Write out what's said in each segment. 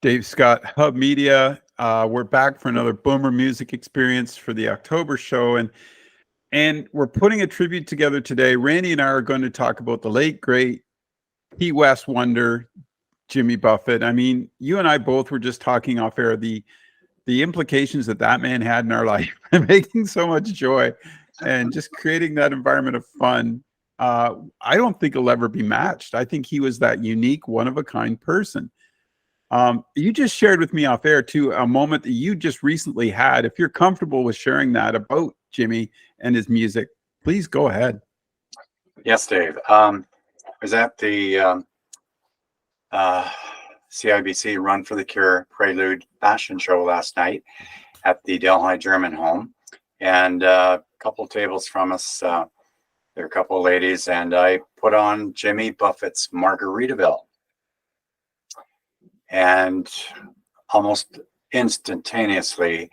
Dave Scott, Hub Media. We're back for another Boomer Music Experience for the October show, and we're putting a tribute together today. Randy and I are going to talk about the late great Key West wonder, Jimmy Buffett. I mean, you and I both were just talking off air the implications that man had in our life, making so much joy, and just creating that environment of fun. I don't think it'll ever be matched. I think he was that unique, one of a kind person. You just shared with me off air too a moment that you just recently had. If you're comfortable with sharing that about Jimmy and his music, please go ahead. Yes, Dave. I was at the CIBC Run for the Cure Prelude fashion show last night at the Delhi German home, and a couple tables from us, there were a couple of ladies, and I put on Jimmy Buffett's Margaritaville. And almost instantaneously,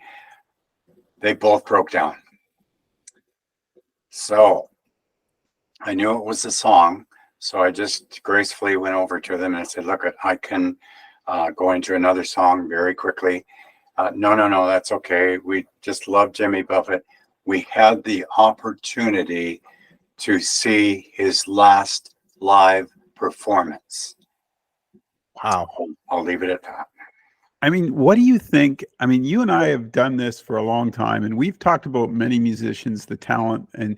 they both broke down. So I knew it was a song. So I just gracefully went over to them and I said, look, I can go into another song very quickly. No, that's okay. We just love Jimmy Buffett. We had the opportunity to see his last live performance. Wow. I'll leave it at that. I mean, what do you think? I mean, you and I have done this for a long time, and we've talked about many musicians, the talent, and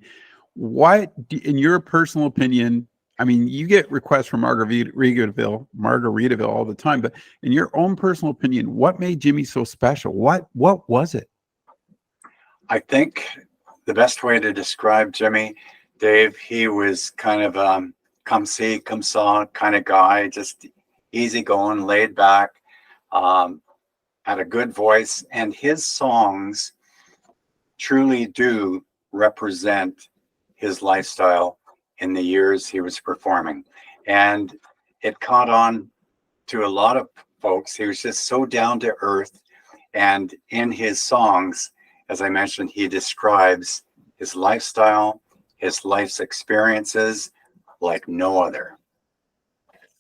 what, in your personal opinion, I mean, you get requests from Margaritaville all the time, but in your own personal opinion, what made Jimmy so special? What was it? I think the best way to describe Jimmy, Dave, he was kind of come see, come saw kind of guy, just easygoing, laid back, had a good voice, and his songs truly do represent his lifestyle in the years he was performing. And it caught on to a lot of folks. He was just so down to earth. And in his songs, as I mentioned, he describes his lifestyle, his life's experiences like no other.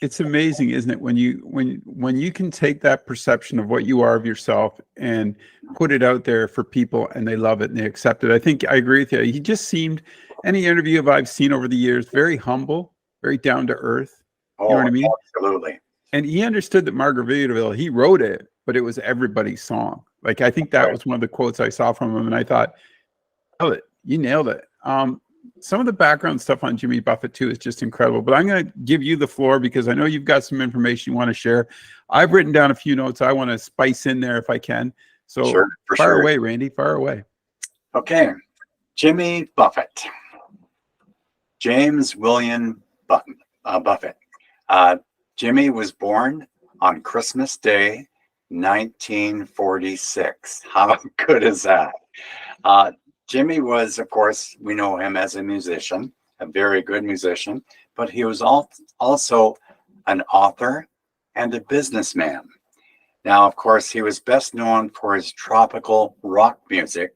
It's amazing, isn't it? When you can take that perception of what you are of yourself and put it out there for people and they love it and they accept it. I think I agree with you. He just seemed, any interview I've seen over the years, very humble, very down to earth. You know what I mean? Absolutely. And he understood that Margaritaville, he wrote it, but it was everybody's song. Like, I think that was one of the quotes I saw from him. And I thought, you nailed it. Some of the background stuff on Jimmy Buffett too is just incredible, but I'm going to give you the floor because I know you've got some information you want to share. I've written down a few notes I want to spice in there if I can. So fire away, Randy, fire away. Okay. Jimmy Buffett, James William Buffett. Jimmy was born on Christmas Day, 1946. How good is that? Jimmy was, of course, we know him as a musician, a very good musician, but he was also an author and a businessman. Now, of course, he was best known for his tropical rock music,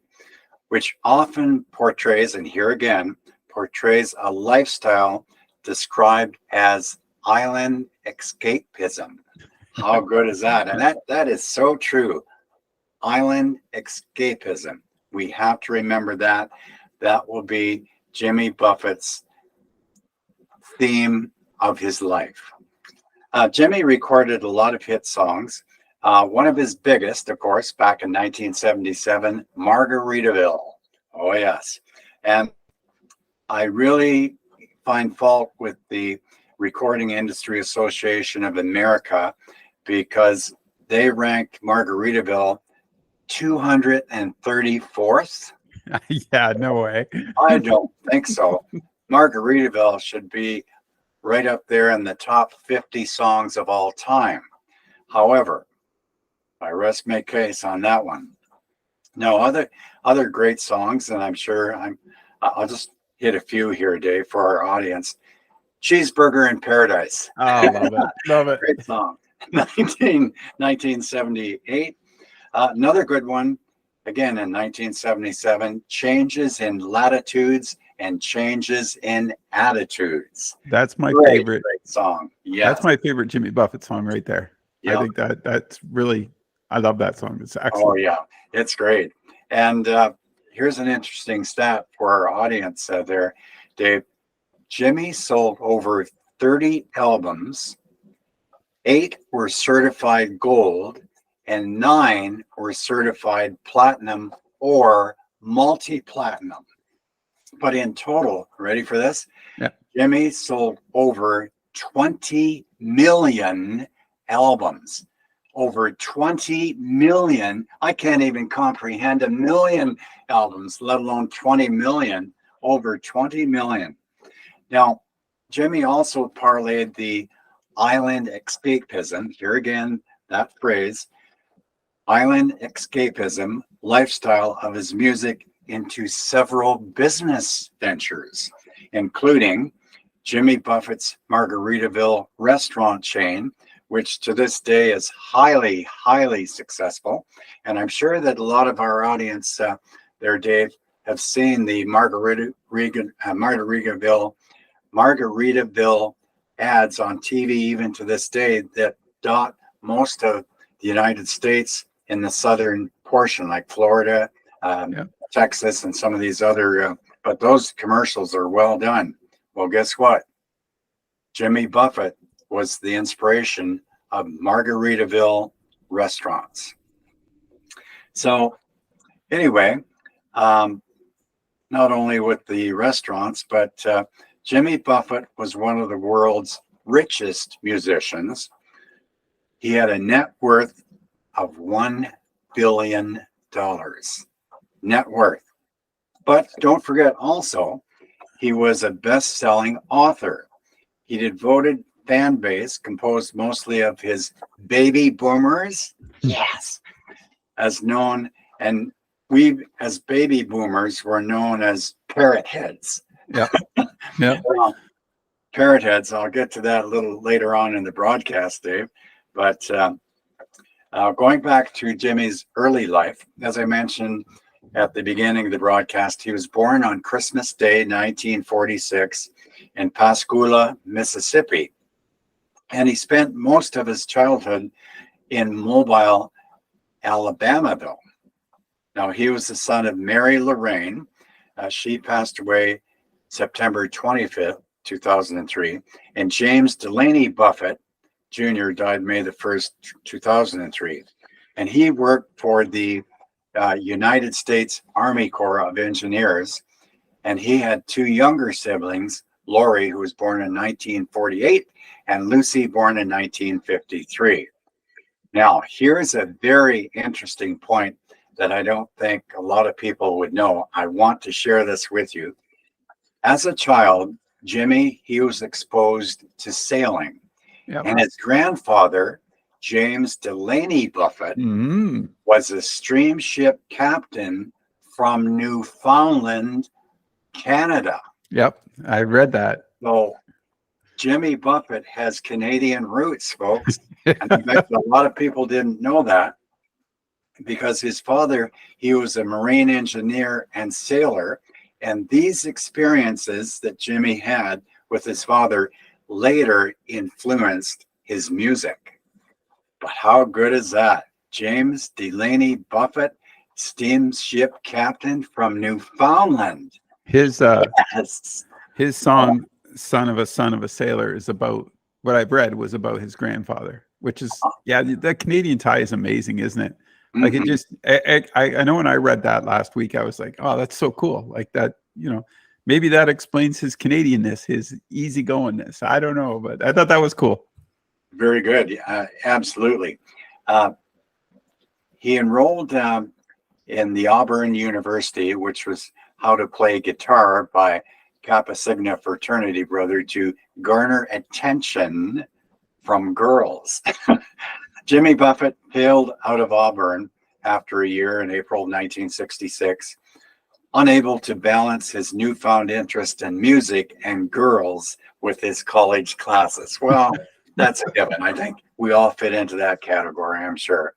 which often portrays, and here again, portrays a lifestyle described as island escapism. How good is that? And that is so true. Island escapism. We have to remember that. That will be Jimmy Buffett's theme of his life. Jimmy recorded a lot of hit songs. One of his biggest, of course, back in 1977, Margaritaville. Oh, yes. And I really find fault with the Recording Industry Association of America because they ranked Margaritaville 234th. Yeah, no way. I don't think so. Margaritaville should be right up there in the top 50 songs of all time. However, I rest my case on that one. No, other great songs, and I'm sure I'll just hit a few here, Dave, for our audience. Cheeseburger in Paradise. Oh, love it. Love it. Great song. 1978. Another good one, again in 1977, Changes in Latitudes and Changes in Attitudes. That's my favorite song. Yeah, that's my favorite Jimmy Buffett song right there. I Yeah. think that's really, I love that song. It's Oh, excellent. yeah. It's great. And here's an interesting stat for our audience there, Dave. Jimmy sold over 30 albums, 8 were certified gold, and 9 were certified platinum or multi-platinum. But in total, ready for this? Yeah. Jimmy sold over 20 million albums. Over 20 million. I can't even comprehend a million albums, let alone 20 million. Over 20 million. Now, Jimmy also parlayed the island escapism, here again, that phrase, island escapism lifestyle of his music into several business ventures, including Jimmy Buffett's Margaritaville restaurant chain, which to this day is highly, highly successful. And I'm sure that a lot of our audience there, Dave, have seen the Margaritaville ads on TV even to this day that dot most of the United States in the southern portion, like Florida, Yeah. Texas, and some of these other, but those commercials are well done. Well, guess what? Jimmy Buffett was the inspiration of Margaritaville restaurants. So anyway, not only with the restaurants, but Jimmy Buffett was one of the world's richest musicians. He had a net worth of $1 billion net worth. But don't forget also, he was a best-selling author. He devoted fan base composed mostly of his baby boomers. Yes. As known, and we as baby boomers were known as parrot heads. Yeah. Yeah. Parrot heads, I'll get to that a little later on in the broadcast, Dave. But going back to Jimmy's early life, as I mentioned at the beginning of the broadcast, he was born on Christmas Day, 1946, in Pascagoula, Mississippi. And he spent most of his childhood in Mobile, Alabama, though. Now, he was the son of Mary Lorraine. She passed away September 25th, 2003. And James Delaney Buffett Jr. died May the 1st, 2003. And he worked for the United States Army Corps of Engineers. And he had 2 younger siblings, Lori, who was born in 1948, and Lucy, born in 1953. Now, here's a very interesting point that I don't think a lot of people would know. I want to share this with you. As a child, Jimmy, he was exposed to sailing. Yeah. And his grandfather, James Delaney Buffett, was a steamship captain from Newfoundland, Canada. Yep. I read that. So Jimmy Buffett has Canadian roots, folks. And I bet a lot of people didn't know that because his father, he was a marine engineer and sailor. And these experiences that Jimmy had with his father later influenced his music. But how good is that? James Delaney Buffett, steamship captain from Newfoundland. His Yes. his song Son of a Sailor" is about, what I've read was about his grandfather, which is, yeah, the Canadian tie is amazing, isn't it? Like it just, I know when I read that last week, I was like, oh, that's so cool. Like that, you know, maybe that explains his Canadianness, his easygoingness. I don't know, but I thought that was cool. Very good. Absolutely. He enrolled in the Auburn University, which was how to play guitar by Kappa Sigma fraternity brother to garner attention from girls. Jimmy Buffett hailed out of Auburn after a year in April 1966, unable to balance his newfound interest in music and girls with his college classes. Well, that's a given. I think we all fit into that category, I'm sure.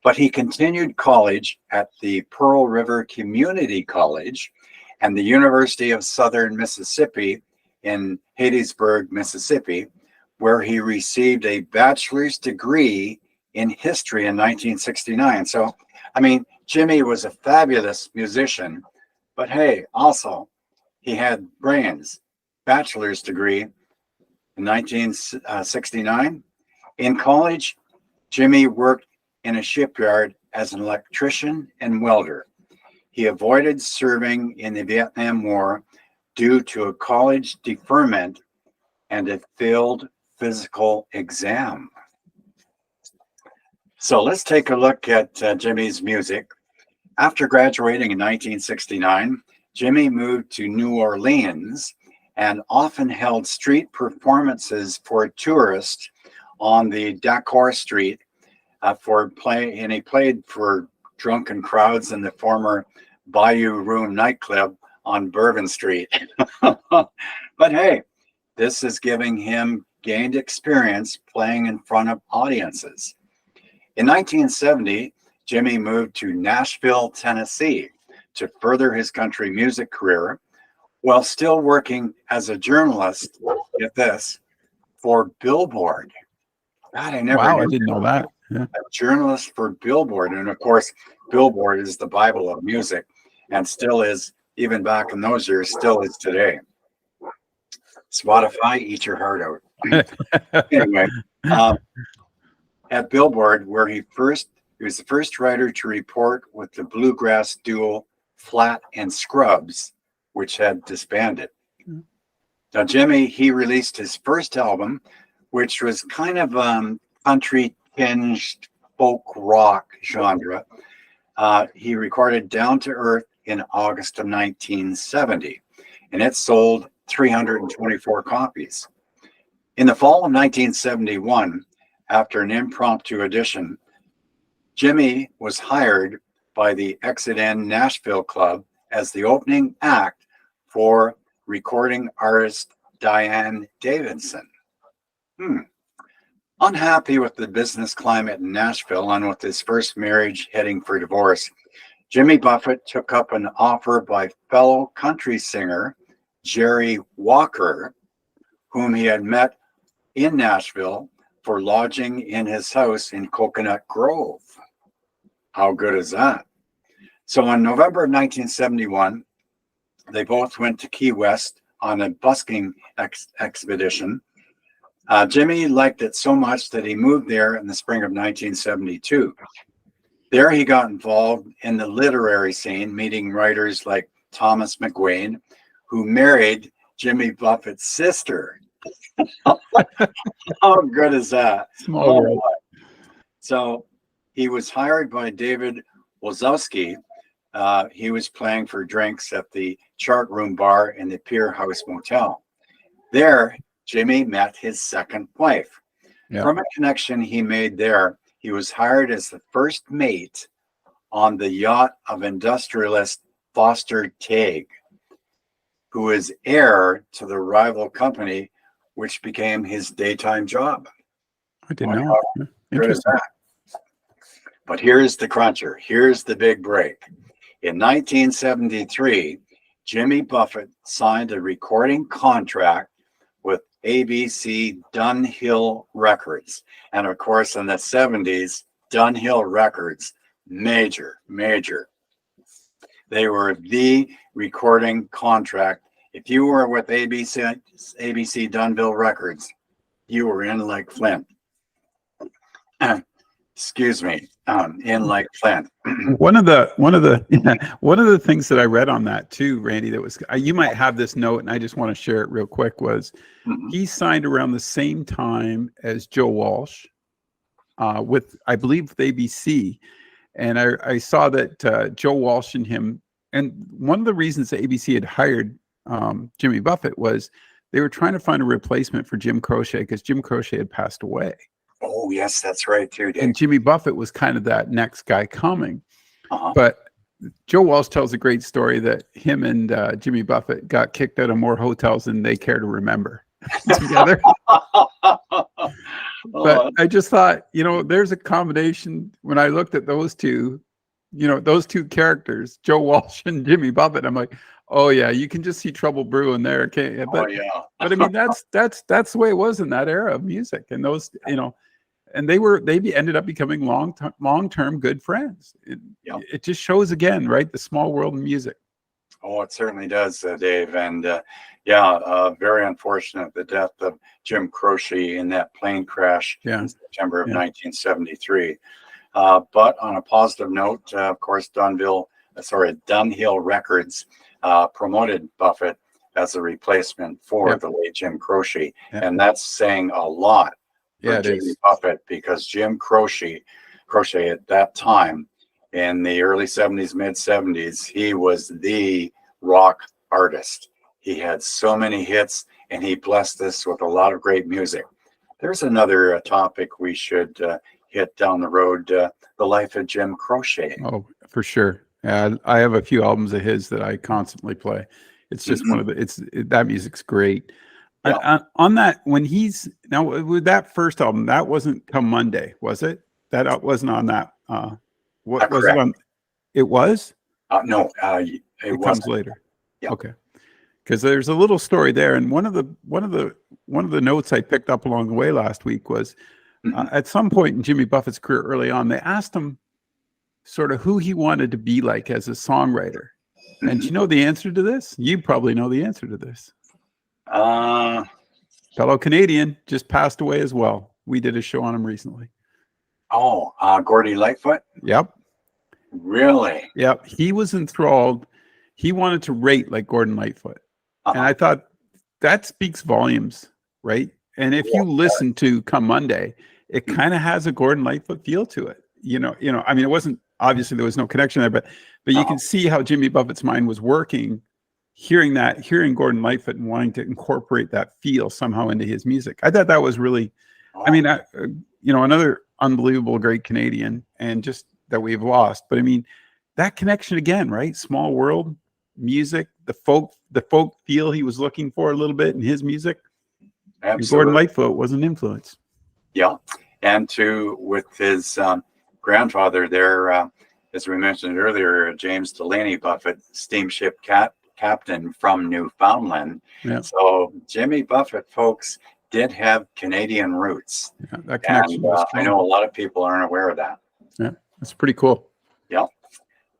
But he continued college at the Pearl River Community College and the University of Southern Mississippi in Hattiesburg, Mississippi, where he received a bachelor's degree in history in 1969. So, I mean, Jimmy was a fabulous musician, but hey, also, he had brains, bachelor's degree in 1969. In college, Jimmy worked in a shipyard as an electrician and welder. He avoided serving in the Vietnam War due to a college deferment and a failed physical exam. So let's take a look at Jimmy's music. After graduating in 1969, Jimmy moved to New Orleans and often held street performances for tourists on the Dakar Street and he played for drunken crowds in the former Bayou Room nightclub on Bourbon Street. But hey, this is giving him gained experience playing in front of audiences. In 1970, Jimmy moved to Nashville, Tennessee to further his country music career while still working as a journalist, get this, for Billboard. God, I never Wow, knew I didn't know that. Yeah. a journalist for Billboard. And of course, Billboard is the Bible of music and still is, even back in those years, still is today. Spotify, eat your heart out. Anyway, at Billboard, where he was the first writer to report with the bluegrass duo Flat and Scrubs, which had disbanded. Now, Jimmy, he released his first album, which was kind of country tinged folk rock genre. He recorded Down to Earth in August of 1970, and it sold 324 copies. In the fall of 1971, after an impromptu audition, Jimmy was hired by the Exit N Nashville Club as the opening act for recording artist Diane Davidson. Unhappy with the business climate in Nashville and with his first marriage heading for divorce, Jimmy Buffett took up an offer by fellow country singer Jerry Walker, whom he had met in Nashville, for lodging in his house in Coconut Grove. How good is that? So in November of 1971, they both went to Key West on a busking expedition. Jimmy liked it so much that he moved there in the spring of 1972. There he got involved in the literary scene, meeting writers like Thomas McGuane, who married Jimmy Buffett's sister. How good is that? Small world. So he was hired by David Wazowski. He was playing for drinks at the Chart Room Bar in the Pier House Motel. There, Jimmy met his second wife. Yeah. From a connection he made there, he was hired as the first mate on the yacht of industrialist Foster Tague, who is heir to the rival company, which became his daytime job. I didn't know. Interesting. But here's the cruncher. Here's the big break. In 1973, Jimmy Buffett signed a recording contract with ABC Dunhill Records. And of course, in the 70s, Dunhill Records, major. They were the recording contract. If you were with ABC Dunhill Records, you were in like Flint. Excuse me, in like Flint. One of the things that I read on that too, Randy, that was, you might have this note, and I just want to share it real quick, was he signed around the same time as Joe Walsh, with, I believe, with ABC, and I saw that Joe Walsh and him, and one of the reasons that ABC had hired Jimmy Buffett was they were trying to find a replacement for Jim Croce because Jim Croce had passed away. Oh, yes, that's right, too, Dave. And Jimmy Buffett was kind of that next guy coming. But Joe Walsh tells a great story that him and Jimmy Buffett got kicked out of more hotels than they care to remember together. But I just thought, there's a combination. When I looked at those two, those two characters, Joe Walsh and Jimmy Buffett. I'm like, oh yeah, you can just see trouble brewing there. Okay, Oh yeah. but I mean that's the way it was in that era of music, and those and they ended up becoming long term good friends. Yep. It just shows again, right, the small world in music. Oh, it certainly does, Dave. And yeah, very unfortunate the death of Jim Croce in that plane crash Yeah, in September of yeah, 1973. But on a positive note, of course, Dunhill Records promoted Buffett as a replacement for yeah, the late Jim Croce. yeah, And that's saying a lot for yeah. It Jimmy is. Buffett, because Jim Croce at that time in the early 70s, mid 70s, he was the rock artist. He had so many hits, and he blessed us with a lot of great music. There's another topic we should hit down the road, the life of Jim Croce. Oh, for sure. I have a few albums of his that I constantly play. It's just one of that music's great. Yeah, On that, when he's now with that first album, that wasn't Come Monday, was it? That wasn't on that. What was it correct. on? It was. No, it It comes wasn't. later. Yeah. Okay. Because there's a little story there, and one of the notes I picked up along the way last week was at some point in Jimmy Buffett's career early on, they asked him sort of who he wanted to be like as a songwriter. And do you know the answer to this? You probably know the answer to this. Uh, Fellow Canadian, just passed away as well. We did a show on him recently. Gordy Lightfoot. Yep. Really? Yep. He was enthralled. He wanted to rate like Gordon Lightfoot. And I thought that speaks volumes, right? And if you listen to Come Monday, it kind of has a Gordon Lightfoot feel to it. I mean, it wasn't, obviously there was no connection there, but you can see how Jimmy Buffett's mind was working, hearing Gordon Lightfoot and wanting to incorporate that feel somehow into his music. I thought that was really, I mean, another unbelievable great Canadian, and just that we've lost. But I mean, that connection again, right? Small world music, the folk feel he was looking for a little bit in his music. Absolutely. And Gordon Lightfoot was an influence. Yeah, and with his grandfather there, as we mentioned earlier, James Delaney Buffett, steamship captain from Newfoundland. Yeah. So Jimmy Buffett, folks, did have Canadian roots. Yeah, that connection was strong. I know a lot of people aren't aware of that. Yeah, that's pretty cool. Yeah.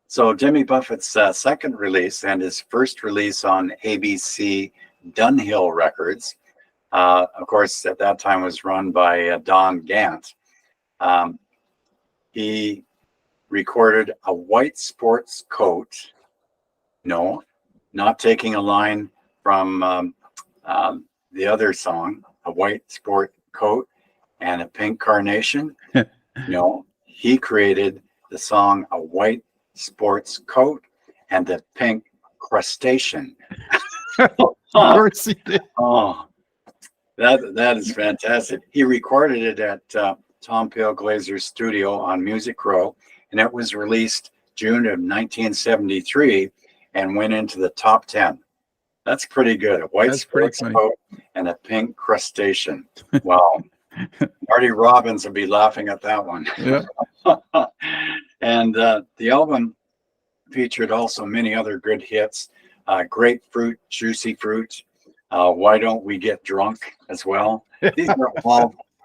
So Jimmy Buffett's second release and his first release on ABC Dunhill Records, of course, at that time was run by Don Gant. He recorded A White Sports Coat. No, not taking a line from the other song, A White Sport Coat and a Pink Carnation. No, he created the song A White Sports Coat and the Pink Crustacean. Of course he did. Oh, that is fantastic. He recorded it at Tom Pale Glazer's studio on Music Row, and it was released June of 1973 and went into the top 10. That's pretty good. A white sports coat and a pink crustacean. Wow. Marty Robbins would be laughing at that one. Yeah. And the album featured also many other good hits. Grapefruit, Juicy Fruit, Why Don't We Get Drunk as well. These are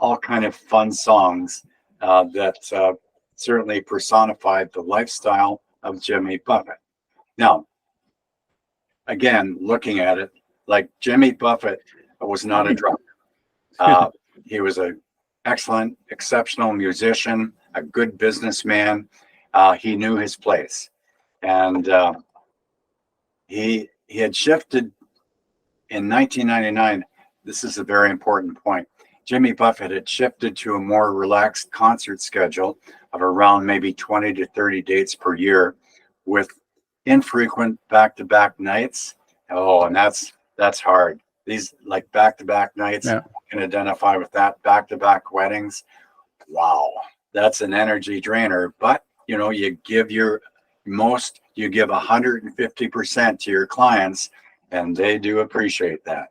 all kind of fun songs that certainly personified the lifestyle of Jimmy Buffett. Now, again, looking at it, like Jimmy Buffett was not a drunk. He was an excellent, exceptional musician, a good businessman. He knew his place. And he had shifted in 1999. This is a very important point. Jimmy Buffett had shifted to a more relaxed concert schedule of around maybe 20 to 30 dates per year with infrequent back-to-back nights. Oh, and that's hard. These like back-to-back nights, yeah. I can identify with that. Back-to-back weddings. Wow, that's an energy drainer. But you give your most, you give 150% to your clients, and they do appreciate that.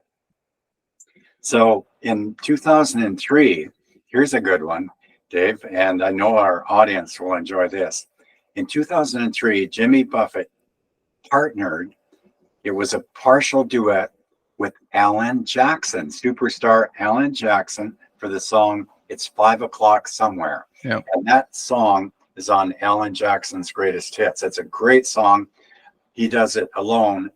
So in 2003, here's a good one, Dave, and I know our audience will enjoy this. In 2003, Jimmy Buffett partnered. It was a partial duet with Alan Jackson, superstar Alan Jackson, for the song It's 5 O'Clock Somewhere. Yeah. And that song is on Alan Jackson's greatest hits. It's a great song. He does it alone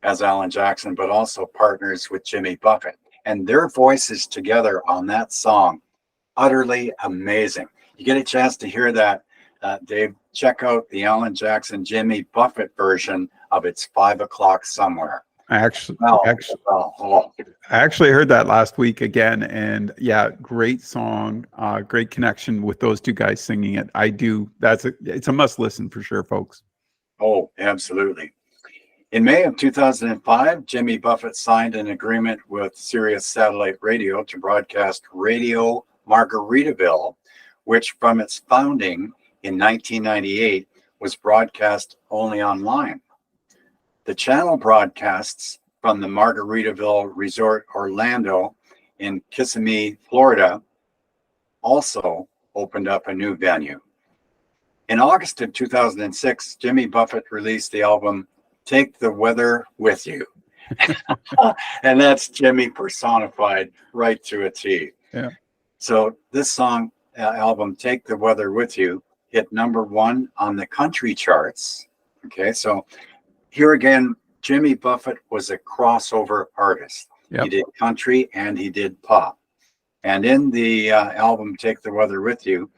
as Alan Jackson, but also partners with Jimmy Buffett. And their voices together on that song, utterly amazing. You get a chance to hear that, Dave, check out the Alan Jackson, Jimmy Buffett version of It's 5 O'Clock Somewhere. I actually heard that last week again, and yeah, great song, great connection with those two guys singing it. It's a must listen for sure, folks. Oh, absolutely. In May of 2005, Jimmy Buffett signed an agreement with Sirius Satellite Radio to broadcast Radio Margaritaville, which from its founding in 1998 was broadcast only online. The channel broadcasts from the Margaritaville Resort Orlando in Kissimmee, Florida, also opened up a new venue. In August of 2006, Jimmy Buffett released the album Take the Weather With You. And that's Jimmy personified right to a T. Yeah. So this song, album, Take the Weather With You, hit #1 on the country charts. Okay, so here again, Jimmy Buffett was a crossover artist. Yep. He did country and he did pop. And in the album Take the Weather With You,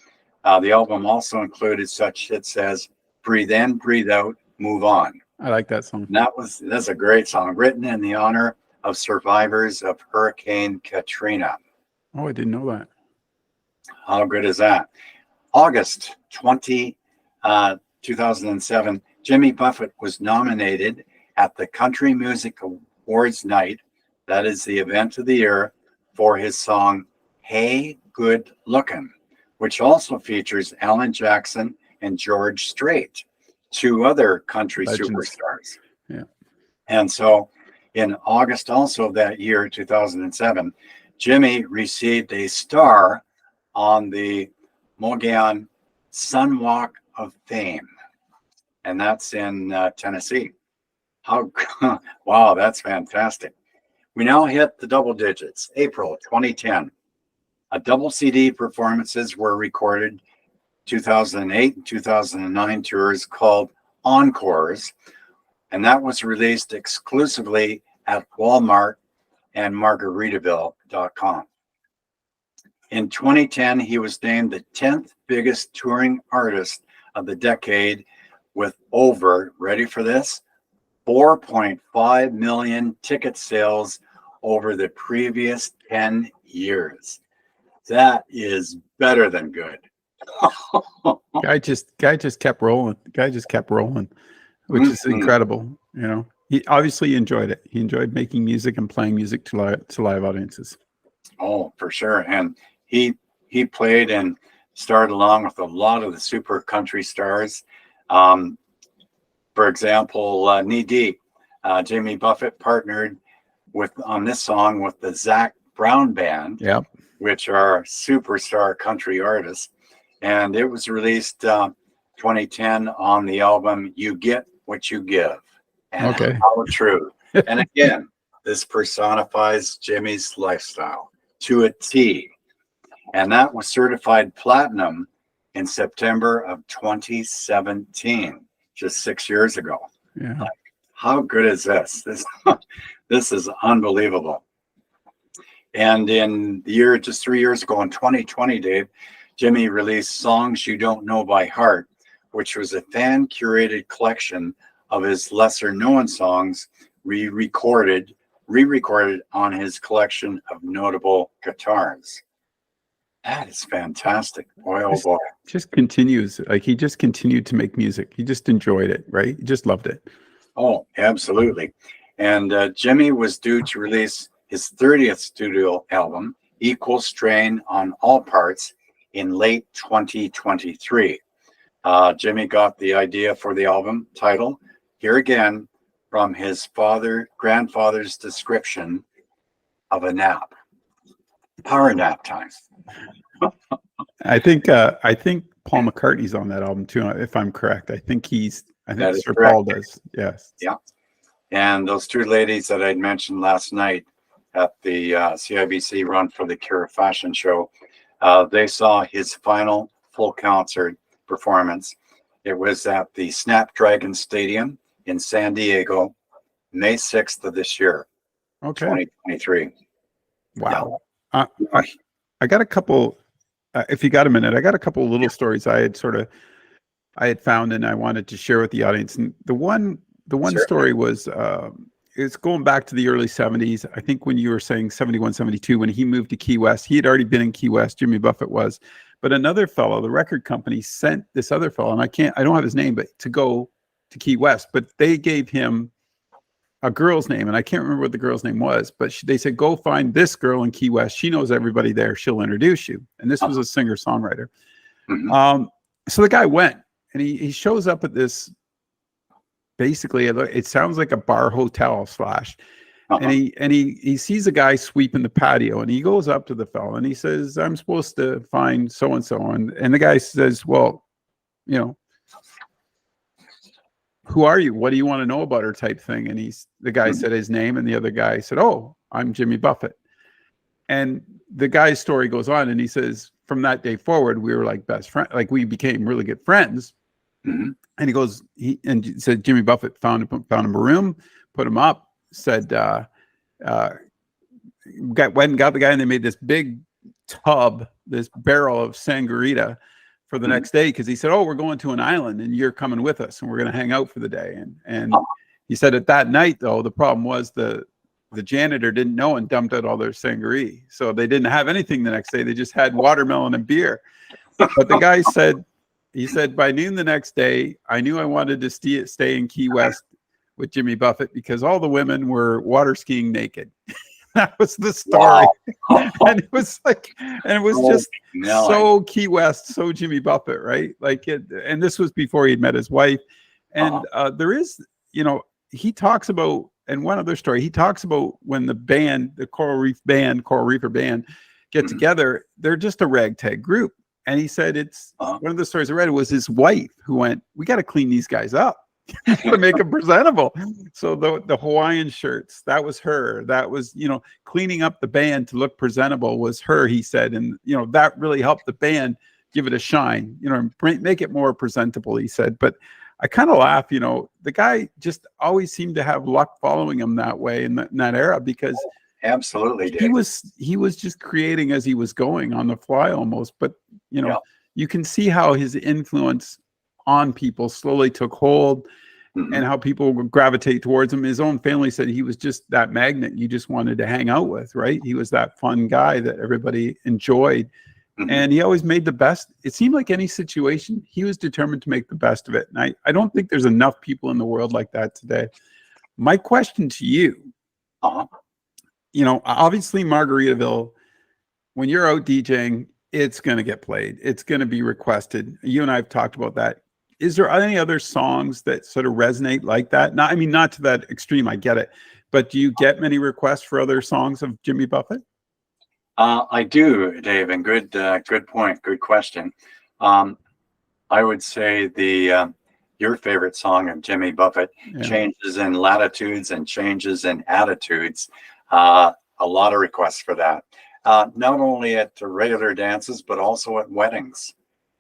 the album also included such hits as Breathe In, Breathe Out, Move On. I like that song. That's a great song, written in the honor of survivors of Hurricane Katrina. Oh, I didn't know that. How good is that? August 20, 2007, Jimmy Buffett was nominated at the Country Music Awards night, that is the event of the year, for his song, Hey Good Lookin', which also features Alan Jackson and George Strait, two other country Legends. superstars. Yeah. And so in August also of that year, 2007, Jimmy received a star on the Mogollon Sunwalk of Fame. And that's in Tennessee. Wow, that's fantastic. We now hit the double digits. April 2010. A double CD performances were recorded 2008 and 2009 tours called Encores, and that was released exclusively at Walmart and Margaritaville.com. In 2010, he was named the 10th biggest touring artist of the decade with over, ready for this, 4.5 million ticket sales over the previous 10 years. That is better than good. Guy just kept rolling. Which is incredible. You know, he obviously enjoyed it. He enjoyed making music and playing music to live audiences. Oh, for sure. And he played and starred along with a lot of the super country stars. For example, Knee Deep, Jimmy Buffett partnered on this song with the Zac Brown Band, Yep. which are superstar country artists. And it was released 2010 on the album You Get What You Give. And Okay. how true. And again, this personifies Jimmy's lifestyle to a T. And that was certified platinum in September of 2017, just 6 years ago. Yeah. Like, how good is this? This is unbelievable. And in the year, just 3 years ago, in 2020, Dave, Jimmy released Songs You Don't Know by Heart, which was a fan-curated collection of his lesser-known songs re-recorded on his collection of notable guitars. That is fantastic. Boy, oh boy. Just continues. Like, he just continued to make music. He just enjoyed it, right? He just loved it. Oh, absolutely. And Jimmy was due to release his 30th studio album, Equal Strain on All Parts, in late 2023. Jimmy got the idea for the album title, here again, from his grandfather's description of a nap. Power nap time. I think Paul McCartney's on that album too, if I'm correct. I think That is Sir correct. Paul does. Yes. Yeah. And those two ladies that I'd mentioned last night at the CIBC Run for the Cure fashion show, they saw his final full concert performance. It was at the Snapdragon Stadium in San Diego, May 6th of this year, Okay. 2023. Wow. I got a couple, if you got a minute, I got a couple of little stories I had found and I wanted to share with the audience. And the one Sure. story was, it's going back to the early 70s. I think when you were saying 71, 72, when he moved to Key West, he had already been in Key West, Jimmy Buffett was, but another fellow, the record company sent this other fellow, and I don't have his name, but to go to Key West, but they gave him a girl's name, and I can't remember what the girl's name was, but they said, go find this girl in Key West. She knows everybody there. She'll introduce you. And this was a singer-songwriter. Mhm. So the guy went, and he shows up at this, basically, it sounds like a bar hotel / and he sees a guy sweeping the patio, and he goes up to the fellow, and he says, I'm supposed to find so-and-so. And the guy says, well, who are you? What do you want to know about her, type thing? And the guy said his name, and the other guy said, oh, I'm Jimmy Buffett. And the guy's story goes on, and he says, from that day forward, we were like best friends, like we became really good friends. Mhm. And he said Jimmy Buffett found him a room, put him up, said, went and got the guy, and they made this big tub, this barrel of sangria for the next day, because he said, oh, we're going to an island and you're coming with us and we're going to hang out for the day. And he said at that night, though, the problem was the janitor didn't know and dumped out all their sangria. So they didn't have anything the next day. They just had watermelon and beer. But the guy said, by noon the next day, I knew I wanted to stay in Key West with Jimmy Buffett because all the women were water skiing naked. That was the story. Wow. And it was just so Key West, so Jimmy Buffett, right? And this was before he'd met his wife. And there is, he talks about, and one other story, he talks about when the band, the Coral Reefer Band get together, they're just a ragtag group. And he said one of the stories I read was his wife who went, we got to clean these guys up to make them presentable. So the Hawaiian shirts, that was her. That was, cleaning up the band to look presentable was her, he said. And, that really helped the band give it a shine, make it more presentable, he said. But I kind of laugh, the guy just always seemed to have luck following him that way in that era, because absolutely he was just creating as he was going on the fly almost. But, you can see how his influence on people slowly took hold and how people would gravitate towards him. His own family said he was just that magnet you just wanted to hang out with, right? He was that fun guy that everybody enjoyed. And he always made the best. It seemed like any situation, he was determined to make the best of it. And I don't think there's enough people in the world like that today. My question to you, obviously Margaritaville, when you're out DJing, it's going to get played. It's going to be requested. You and I have talked about that. Is there any other songs that sort of resonate like that? Not to that extreme, I get it. But do you get many requests for other songs of Jimmy Buffett? I do, Dave, and good point, good question. I would say your favorite song of Jimmy Buffett, Changes in Latitudes and Changes in Attitudes. A lot of requests for that. Not only at regular dances, but also at weddings.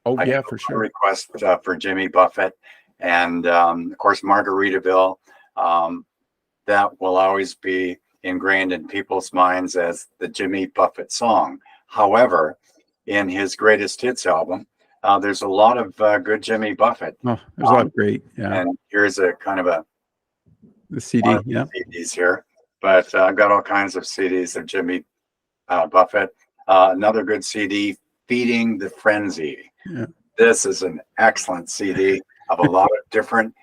Oh, yeah, for sure. Request for Jimmy Buffett, and of course Margaritaville. That will always be ingrained in people's minds as the Jimmy Buffett song. However, in his greatest hits album, there's a lot of good Jimmy Buffett. Oh, there's a lot of great. Yeah. And here's a kind of the CD. Yeah. CDs here, but I've got all kinds of CDs of Jimmy Buffett. Another good CD, Feeding the Frenzy. Yeah. This is an excellent CD of a lot of different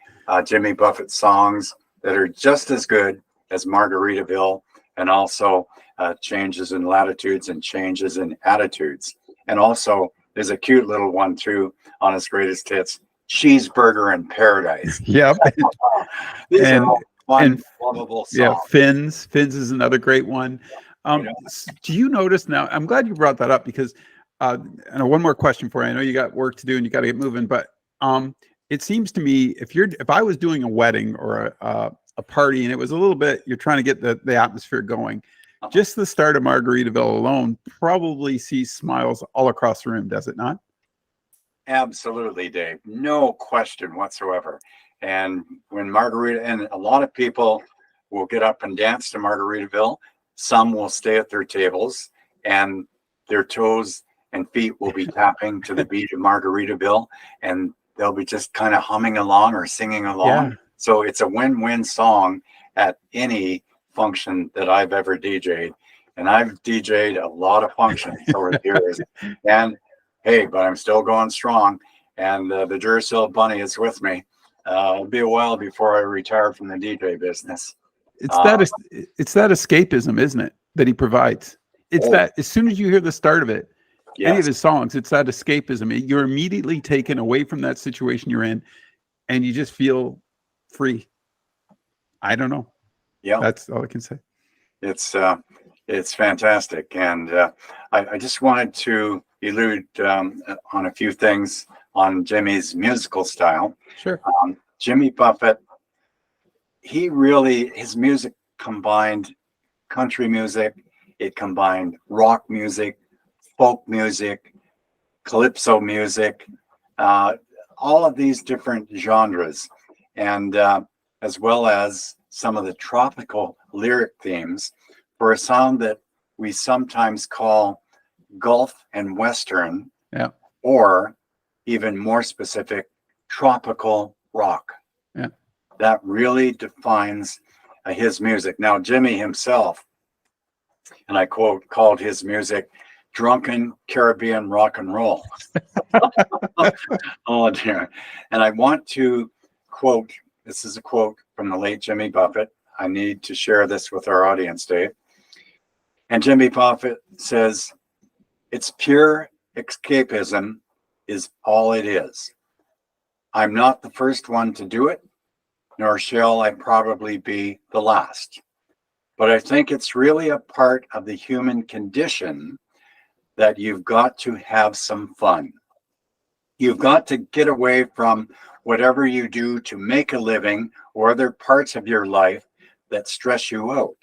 Jimmy Buffett songs that are just as good as Margaritaville, and also Changes in Latitudes and Changes in Attitudes. And also there's a cute little one too on his greatest hits, Cheeseburger in Paradise. Yep. These are all fun, lovable songs. Yeah, Fins is another great one. Do you notice now, I'm glad you brought that up, because and one more question for you. I know you got work to do and you got to get moving, but it seems to me if I was doing a wedding or a party and it was a little bit, you're trying to get the atmosphere going, just the start of Margaritaville alone probably sees smiles all across the room, does it not? Absolutely, Dave. No question whatsoever. And when and a lot of people will get up and dance to Margaritaville. Some will stay at their tables and their toes and feet will be tapping to the beat of Margaritaville, and they'll be just kind of humming along or singing along. Yeah. So it's a win-win song at any function that I've ever DJ'd. And I've DJ'd a lot of functions over the years. And hey, but I'm still going strong. And the Duracell Bunny is with me. It'll be a while before I retire from the DJ business. It's that escapism, isn't it, that he provides? It's that as soon as you hear the start of it, any of his songs, it's that escapism. You're immediately taken away from that situation you're in, and you just feel free. I don't know. Yeah, that's all I can say. It's fantastic, and I just wanted to allude on a few things on Jimmy's musical style. Sure. Jimmy Buffett, his music combined country music, it combined rock music, folk music, calypso music, all of these different genres, and as well as some of the tropical lyric themes for a sound that we sometimes call Gulf and Western, or even more specific, tropical rock. Yeah. That really defines his music. Now, Jimmy himself, and I quote, called his music drunken Caribbean rock and roll. Oh dear. And I want to quote, this is a quote from the late Jimmy Buffett. I need to share this with our audience, Dave. And Jimmy Buffett says, "It's pure escapism is all it is. I'm not the first one to do it, nor shall I probably be the last. But I think it's really a part of the human condition that you've got to have some fun. You've got to get away from whatever you do to make a living or other parts of your life that stress you out."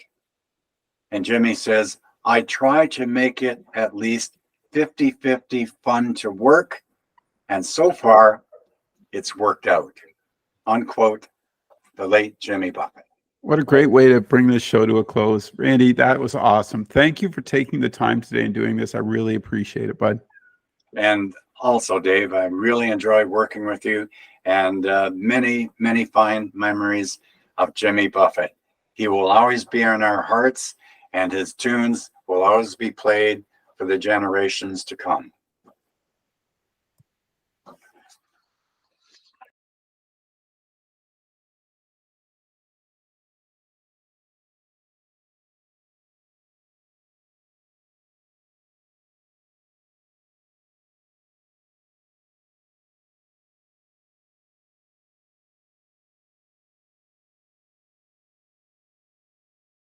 And Jimmy says, "I try to make it at least 50-50 fun to work. And so far, it's worked out." Unquote, the late Jimmy Buffett. What a great way to bring this show to a close. Randy, that was awesome. Thank you for taking the time today and doing this. I really appreciate it, bud. And also, Dave, I really enjoyed working with you, and many, many fine memories of Jimmy Buffett. He will always be in our hearts, and his tunes will always be played for the generations to come.